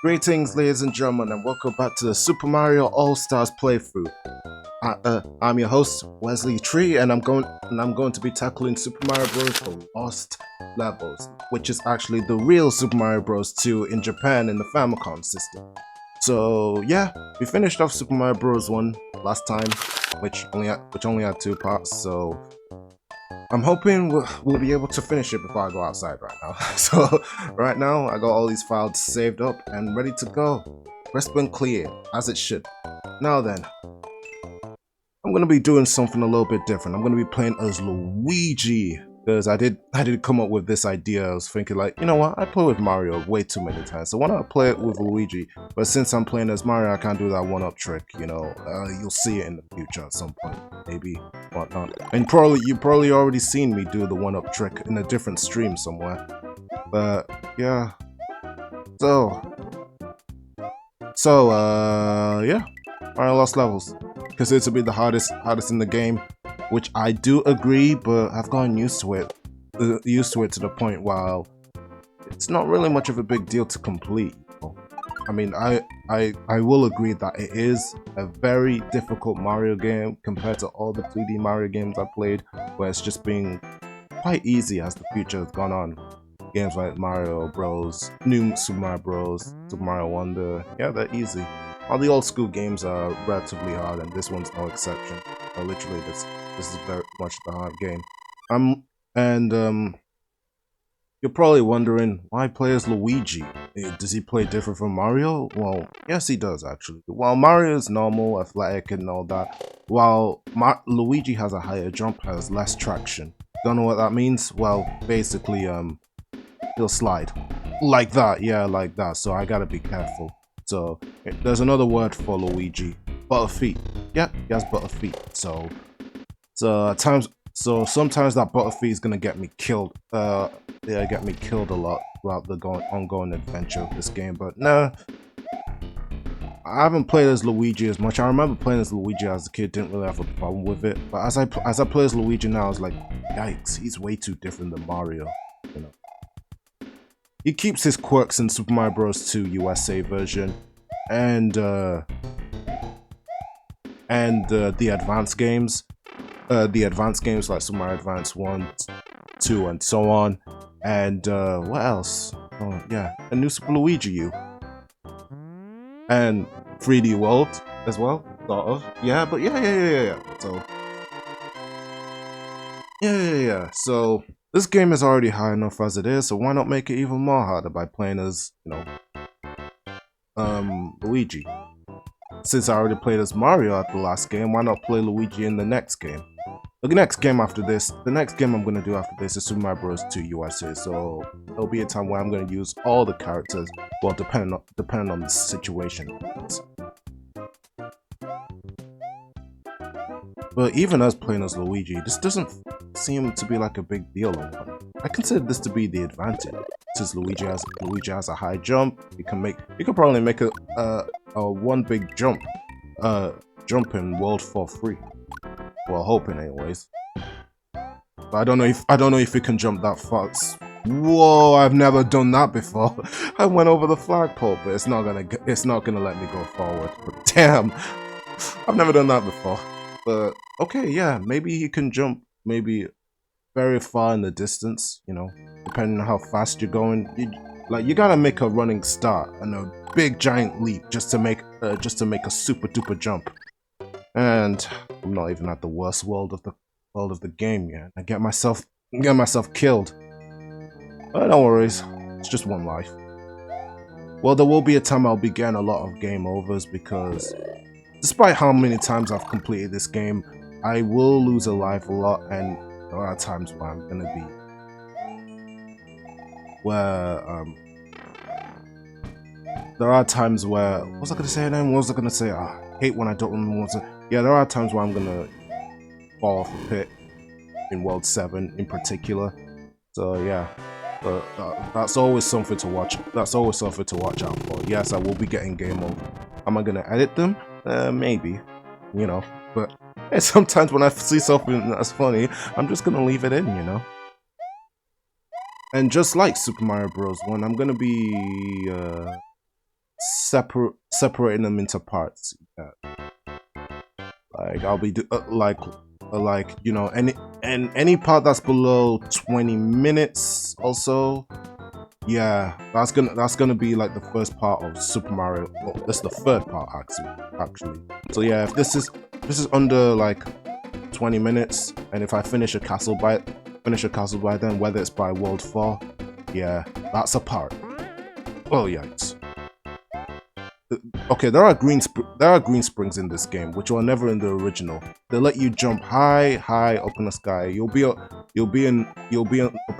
Greetings, ladies and gentlemen, and welcome back to the Super Mario All-Stars playthrough. I'm your host, Wesley Tree, and I'm going to be tackling Super Mario Bros. The Lost Levels, which is actually the real Super Mario Bros. 2 in Japan in the Famicom system. So yeah, we finished off Super Mario Bros. 1 last time, which only had 2 parts. So I'm hoping we'll be able to finish it before I go outside right now. So right now I got all these files saved up and ready to go. Quest been cleared, as it should. Now then, I'm gonna be doing something a little bit different. I'm gonna be playing as Luigi, because I did come up with this idea. I was thinking, like, you know what, I play with Mario way too many times, so why not play it with Luigi? But since I'm playing as Mario, I can't do that one-up trick, you know. You'll see it in the future at some point, maybe, whatnot. And you probably already seen me do the one-up trick in a different stream somewhere. But yeah, yeah, Mario Lost Levels. Considered to be the hardest in the game, which I do agree, but I've gotten used to it to the point where it's not really much of a big deal to complete. I mean, I will agree that it is a very difficult Mario game compared to all the 2D Mario games I played, where it's just been quite easy as the future has gone on. Games like Mario Bros, New Super Mario Bros, Super Mario Wonder, yeah, they're easy. All the old school games are relatively hard, and this one's no exception. Literally, this is very much the hard game. You're probably wondering, why play as Luigi? Does he play different from Mario? Well, yes, he does actually. While Mario is normal, athletic, and all that, while Luigi has a higher jump, has less traction. Don't know what that means? Well, basically, he'll slide like that. Yeah, like that. So I gotta be careful. So there's another word for Luigi, butter feet. Yep, he has butter feet. So sometimes that butter feet is gonna get me killed. Get me killed a lot throughout the ongoing adventure of this game. But nah, I haven't played as Luigi as much. I remember playing as Luigi as a kid, didn't really have a problem with it. But as I play as Luigi now, I was like, yikes, he's way too different than Mario. You know. He keeps his quirks in Super Mario Bros. 2 USA version and the advanced games. The advanced games like Super Mario Advance 1, 2, and so on. And what else? Oh yeah, a new Super Luigi U. And 3D World as well, sort of. Yeah, but yeah. So yeah. So this game is already high enough as it is, so why not make it even more harder by playing as, you know, Luigi? Since I already played as Mario at the last game, why not play Luigi in the next game? The next game I'm gonna do after this is Super Mario Bros. 2 USA, so there'll be a time where I'm gonna use all the characters, well, depending on the situation. But even us playing as Luigi, this doesn't seem to be like a big deal. I consider this to be the advantage, since Luigi has a high jump. You can probably make a one big jump in World 4 free. Well, hoping anyways. But I don't know if you can jump that fast. Whoa, I've never done that before. I went over the flagpole, but it's not gonna let me go forward. But damn, I've never done that before. But okay, yeah, maybe he can jump maybe very far in the distance, you know, depending on how fast you're going. You gotta make a running start and a big giant leap just to make a super duper jump. And I'm not even at the worst world of the game yet. I get myself killed. But no worries, it's just one life. Well, there will be a time I'll be getting a lot of game overs, because despite how many times I've completed this game, I will lose a life a lot, and there are times where I'm gonna be there are times where, what was I gonna say then? What was I gonna say? I hate when I don't remember what to. Yeah, there are times where I'm gonna fall off the pit in World 7 in particular. So yeah, but that's always something to watch. That's always something to watch out for. Yes, I will be getting game over. Am I gonna edit them? Maybe, you know. But hey, sometimes when I see something that's funny, I'm just gonna leave it in, you know. And just like Super Mario Bros. 1, I'm gonna be separating them into parts. Yeah. Like I'll be like you know, any part that's below 20 minutes or so. Yeah, that's gonna be like the first part of Super Mario. Well, that's the third part actually. So yeah, if this is under like 20 minutes, and if I finish a castle by then, whether it's by World 4, yeah, that's a part. Oh yikes. Okay, there are green springs in this game, which were never in the original. They let you jump high up in the sky. You'll be up in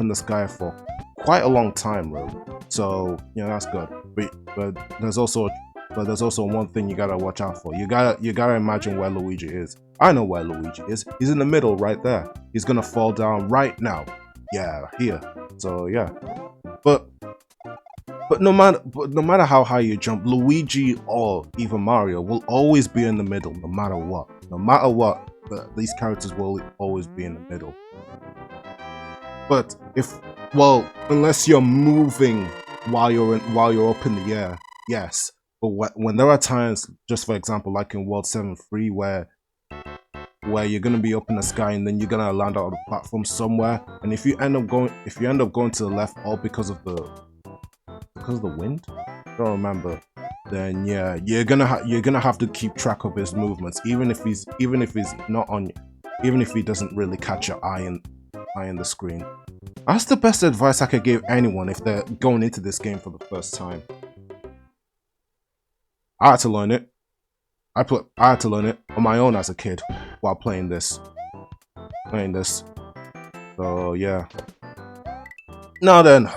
the sky for quite a long time, really. So yeah, that's good. But there's also one thing you gotta watch out for. You gotta imagine where Luigi is. I know where Luigi is. He's in the middle, right there. He's gonna fall down right now. Yeah, here. So yeah, but no matter how high you jump, Luigi or even Mario will always be in the middle, no matter what. No matter what, these characters will always be in the middle. But unless you're moving while you're up in the air, yes. But when there are times, just for example, like in World 7-3, where you're gonna be up in the sky and then you're gonna land out of the platform somewhere, and if you end up going to the left, all because of the wind, I don't remember, then yeah, you're gonna have to keep track of his movements, even if he doesn't really catch your eye in the screen. That's the best advice I could give anyone if they're going into this game for the first time. I had to learn it. I had to learn it on my own as a kid while playing this. So yeah. Now then,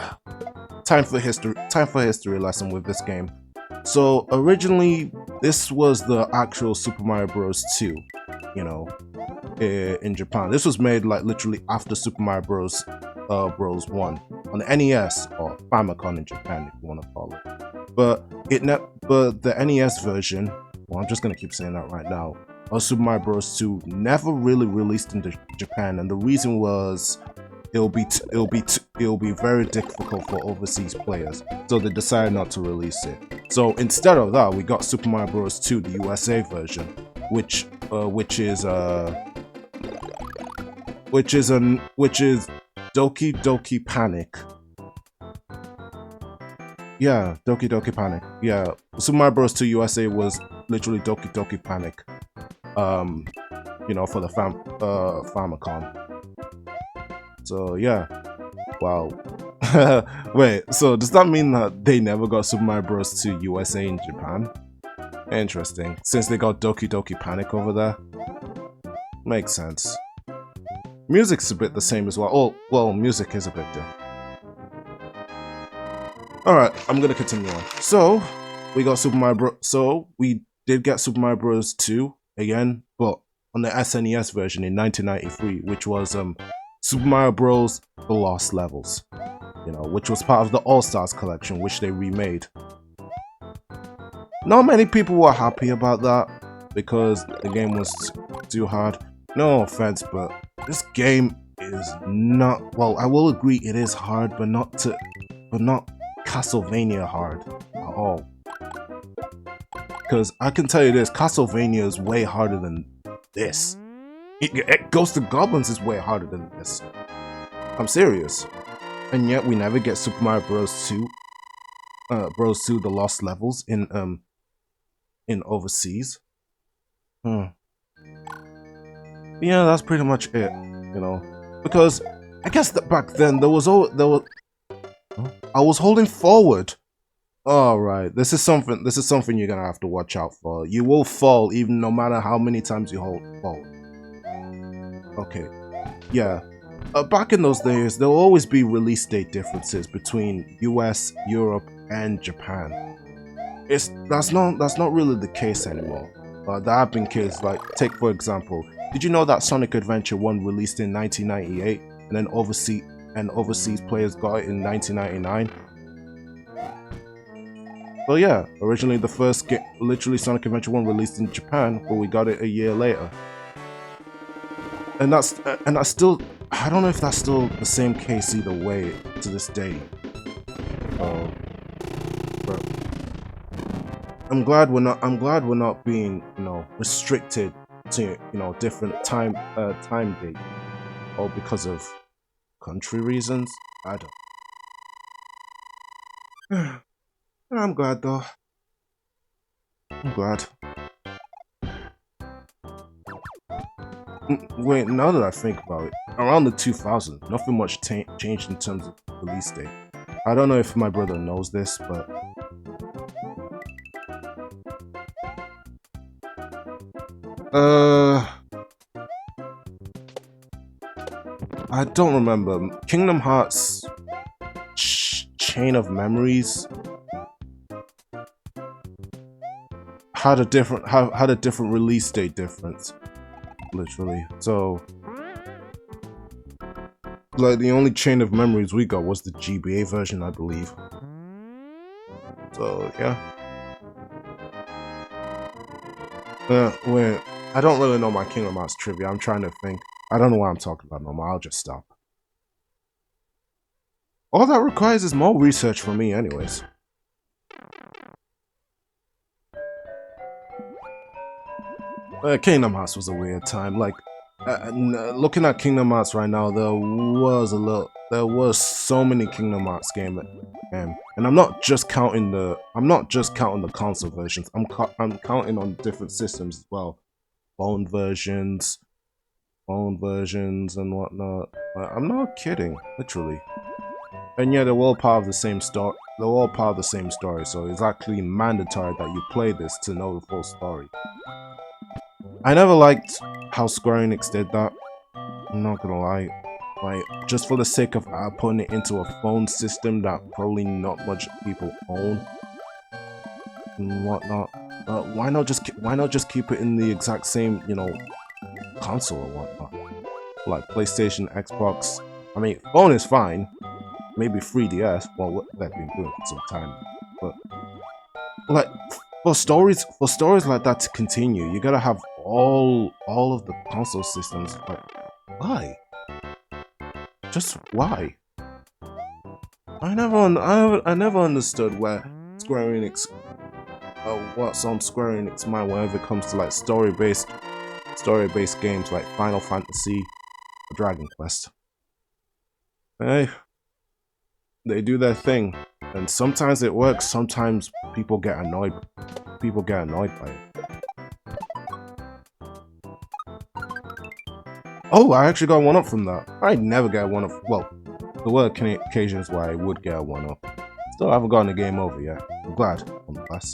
time for history lesson with this game. So originally, this was the actual Super Mario Bros. 2, you know, in Japan. This was made like literally after Super Mario Bros. 1 on the NES, or Famicom in Japan, if you want to call it. But the NES version, well, I'm just gonna keep saying that right now, of Super Mario Bros. 2 never really released in Japan, and the reason was it'll be very difficult for overseas players, so they decided not to release it. So instead of that, we got Super Mario Bros. 2, the USA version, which is Doki Doki Panic. Yeah, Doki Doki Panic. Yeah, Super Mario Bros. 2 USA was literally Doki Doki Panic. You know, for the Famicom. So yeah, wow. Wait, so does that mean that they never got Super Mario Bros. 2 USA in Japan? Interesting, since they got Doki Doki Panic over there. Makes sense. Music's a bit the same as well. Oh, well, music is a bit different. Alright, I'm gonna continue on. So, we got Super Mario Bros. So, we did get Super Mario Bros. 2 again, but on the SNES version in 1993, which was Super Mario Bros. The Lost Levels, you know, which was part of the All-Stars collection, which they remade. Not many people were happy about that because the game was too hard. No offense, but this game is not, well, I will agree it is hard, but not Castlevania hard at all. Because I can tell you this, Castlevania is way harder than this. Ghost of Goblins is way harder than this. I'm serious. And yet we never get Super Mario Bros. 2 The Lost Levels in overseas. Yeah, that's pretty much it, you know. Because I guess that back then I was holding forward. Alright, this is something you're gonna have to watch out for. You will fall even no matter how many times you hold forward. Okay, yeah. Back in those days, there will always be release date differences between US, Europe, and Japan. That's not really the case anymore. There have been cases, like, take for example, did you know that Sonic Adventure 1 released in 1998 and then overseas players got it in 1999? Well, yeah, originally the first game, literally Sonic Adventure 1 released in Japan, but we got it a year later. And that's still, I don't know if that's still the same case either way. to this day. But I'm glad we're not being, you know, restricted to, you know, different time date, or because of country reasons. I don't. I'm glad though. I'm glad. Wait, now that I think about it, around the 2000s, nothing much changed in terms of release date. I don't know if my brother knows this, but I don't remember. Kingdom Hearts Chain of Memories had a different release date difference, literally. So, like, the only Chain of Memories we got was the GBA version, I believe. So yeah. Wait, I don't really know my Kingdom Hearts trivia. I'm trying to think. I don't know what I'm talking about no more. I'll just stop. All that requires is more research from me anyways. Kingdom Hearts was a weird time. Like, looking at Kingdom Hearts right now, there was so many Kingdom Hearts games, and I'm not just counting the console versions. I'm counting on different systems as well, phone versions and whatnot. I'm not kidding, literally. And yeah, they're all part of the same story. They're all part of the same story, so it's actually mandatory that you play this to know the full story. I never liked how Square Enix did that. I'm not gonna lie. Like, just for the sake of putting it into a phone system that probably not much people own and whatnot. Why not just keep it in the exact same, you know, console or whatnot? Like PlayStation, Xbox. I mean, phone is fine. Maybe 3DS. Well, they've been doing it for some time, but like for stories like that to continue, you gotta have all of the console systems. Like, why? Just why? I never understood where Square Enix, what's on Square Enix mind whenever it comes to like story-based games like Final Fantasy or Dragon Quest. Hey, they do their thing, and sometimes it works. Sometimes people get annoyed. People get annoyed by it. Oh, I actually got one up from that. I never get one up. Well, there were occasions where I would get one up. Still haven't gotten the game over yet. I'm glad, nonetheless.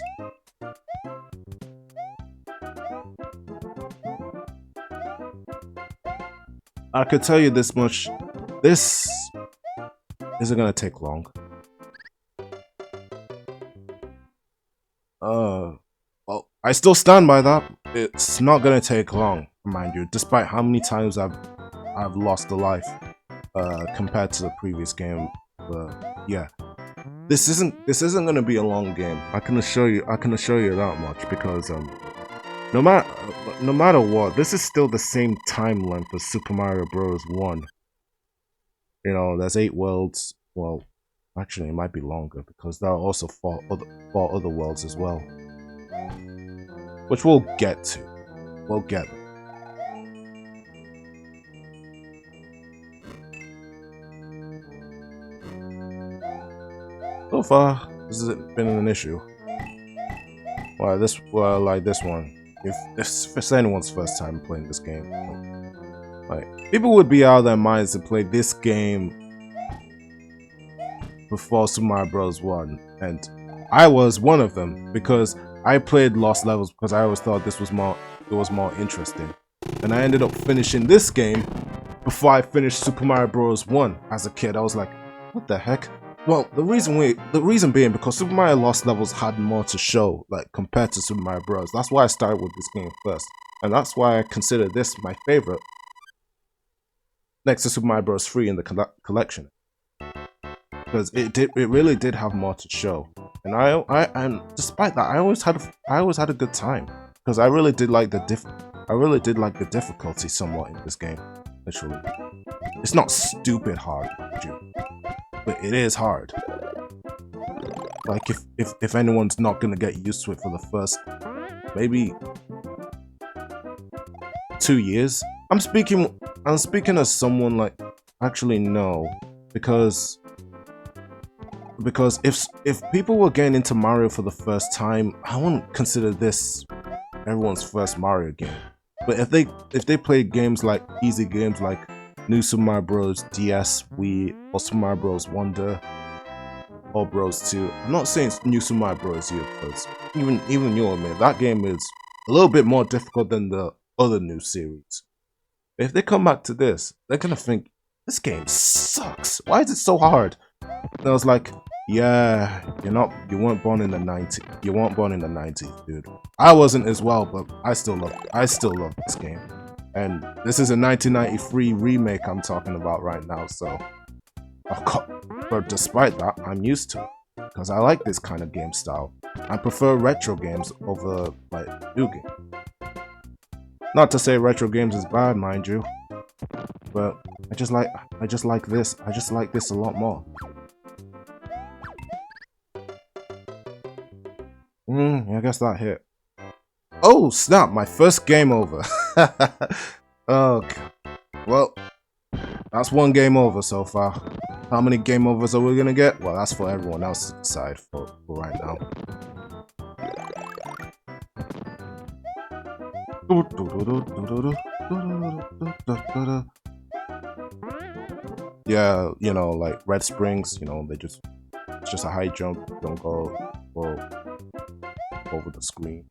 I could tell you this much. This isn't gonna take long. Well, I still stand by that. It's not gonna take long, mind you, despite how many times I've lost a life compared to the previous game. But yeah, this isn't gonna be a long game. I can assure you that much, because no matter what, this is still the same time length as Super Mario Bros. 1. You know, there's 8 worlds. Well, actually, it might be longer, because there are also 4 other worlds as well, which we'll get to. We'll get there. So far, this hasn't been an issue. Like this one. If it's anyone's first time playing this game, like, people would be out of their minds to play this game before Super Mario Bros. 1, and I was one of them, because I played Lost Levels because I always thought it was more interesting, and I ended up finishing this game before I finished Super Mario Bros. 1 as a kid. I was like, what the heck? Well, the reason being because Super Mario Lost Levels had more to show, like, compared to Super Mario Bros. That's why I started with this game first, and that's why I consider this my favorite, next to Super Mario Bros. 3 in the collection, because it really did have more to show, and despite that, I always had a good time, because I really did like the difficulty somewhat in this game. Literally, it's not stupid hard, but it is hard. Like if anyone's not gonna get used to it for the first maybe 2 years. I'm speaking as someone like actually no, because if people were getting into Mario for the first time, I wouldn't consider this everyone's first Mario game. But if they play games like easy games like New Super Mario Bros. DS, Wii, or Super Mario Bros. Wonder, or Bros 2, I'm not saying New Super Mario Bros. Here, because even you'll admit that game is a little bit more difficult than the other new series. If they come back to this, they're gonna think this game sucks. Why is it so hard? And I was like, yeah, you weren't born in the 90s. You weren't born in the 90s, dude. I wasn't as well, but I still love this game. And this is a 1993 remake I'm talking about right now, so but despite that, I'm used to it because I like this kind of game style. I prefer retro games over like new games. Not to say retro games is bad, mind you, but I just like this. I just like this a lot more. I guess that hit. Oh snap! My first game over. Okay. Well, that's one game over so far. How many game overs are we gonna get? Well, that's for everyone else to decide for right now. Yeah, you know, like Red Springs, you know, it's just a high jump, don't go over the screen.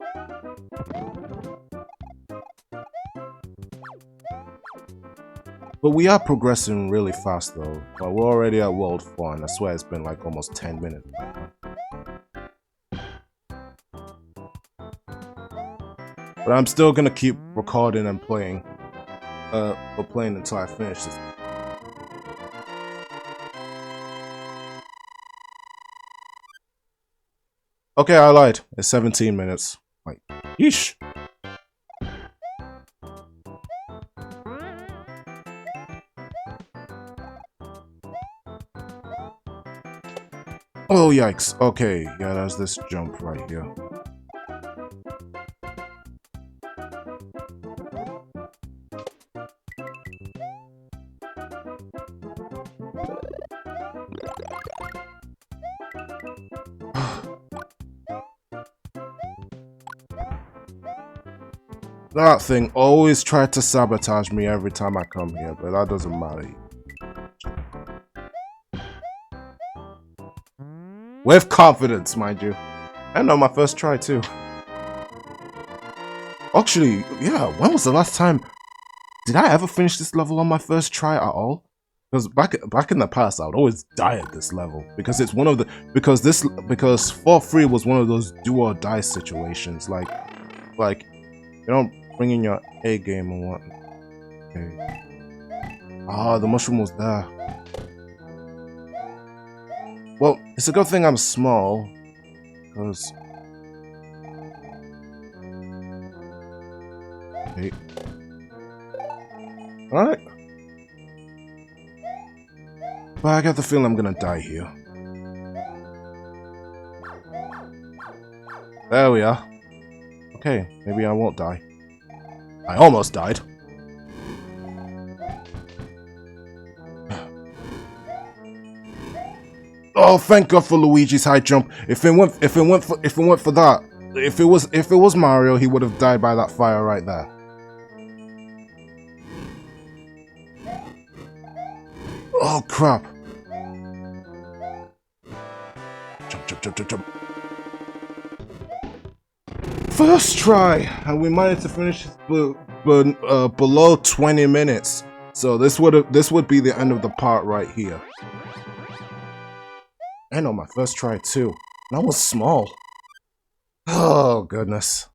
But we are progressing really fast though. Well, we're already at World 4 and I swear it's been like almost 10 minutes. But I'm still gonna keep recording and playing. Or playing until I finish this. Okay, I lied. It's 17 minutes. Like, yeesh. Oh, yikes. Okay, yeah, there's this jump right here. That thing always tried to sabotage me every time I come here, but that doesn't matter. With confidence, mind you. And on my first try too. Actually, yeah, when was the last time? Did I ever finish this level on my first try at all? Because back in the past, I would always die at this level because it's one of the because 4-3 was one of those do or die situations. Like you don't bring in your A game and what? Okay. Ah, the mushroom was there. Well, it's a good thing I'm small, because... Okay. Alright. But I got the feeling I'm gonna die here. There we are. Okay, maybe I won't die. I almost died. Oh, thank God for Luigi's high jump. If it went for that, if it was Mario, he would have died by that fire right there. Oh crap. Jump. First try, and we managed to finish below 20 minutes. So this would be the end of the part right here. And on my first try too. That was small. Oh goodness.